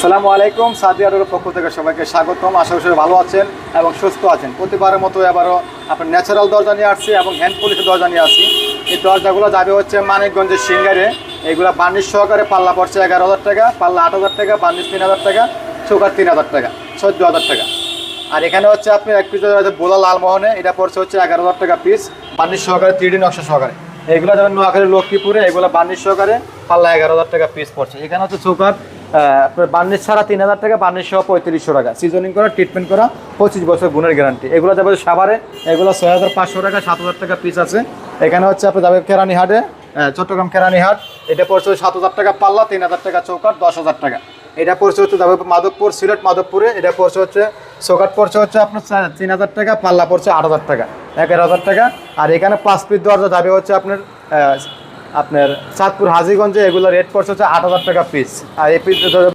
আসসালামু আলাইকুম। সাদিয়ার পক্ষ থেকে সবাইকে স্বাগতম। আশা করি সবাই ভালো আছেন এবং সুস্থ আছেন। প্রতিবারের মতো এবারও আপনার ন্যাচারাল দরজা নিয়ে আসছি এবং হ্যান্ড পলিশের দরজা নিয়ে আসছি। এই দরজাগুলো যাবে হচ্ছে মানিকগঞ্জের সিঙ্গারে। এইগুলো বার্নিশ সহকারে পাল্লা পড়ছে 11,000 টাকা, পাল্লা 8,000 টাকা, বার্নিশ 3,000 টাকা, চৌকাট 3,000 টাকা, 14,000 টাকা। আর এখানে হচ্ছে আপনি এক পিস বোলা লালমোহনে, এটা পড়ছে হচ্ছে 11,000 টাকা পিস, বার্নিশ সহকারে 3D নকশা সহকারে। এইগুলো যেমন নোয়াখালী লক্ষ্মীপুরে, এগুলো বার্নিশ সহকারে পাল্লা 11,000 টাকা পিস পড়ছে। এখানে হচ্ছে চৌকাট আপনার বার্নিশ ছাড়া 3,000 টাকা, বার্নিশ সহ 3500 টাকা, সিজনিং করা, ট্রিটমেন্ট করা, 25 বছর গুণের গ্যারান্টি। এগুলো যাবে সাভারে, এগুলো 6,500 টাকা, 7,000 টাকা পিস আছে। এখানে হচ্ছে আপনি যাবে কেরানীহাটে, চট্টগ্রাম কেরানীহাট, এটা পড়ছে 7,000 টাকা পাল্লা, 3,000 টাকা চৌকাট, 10,000 টাকা। এটা পড়ছে হচ্ছে যাবে মাধবপুর, সিলেট মাধবপুরে, এটা পড়ছে হচ্ছে চৌকাট পড়ছে হচ্ছে আপনার 3,000 টাকা, পাল্লা পড়ছে 8,000 টাকা, 11,000 টাকা। আর এখানে 5 পিস দরজা যাবে হচ্ছে আপনার চাঁদপুর হাজীগঞ্জে, এগুলো রেট পড়ছে হচ্ছে 8,000 টাকা পিস। আর এই পিস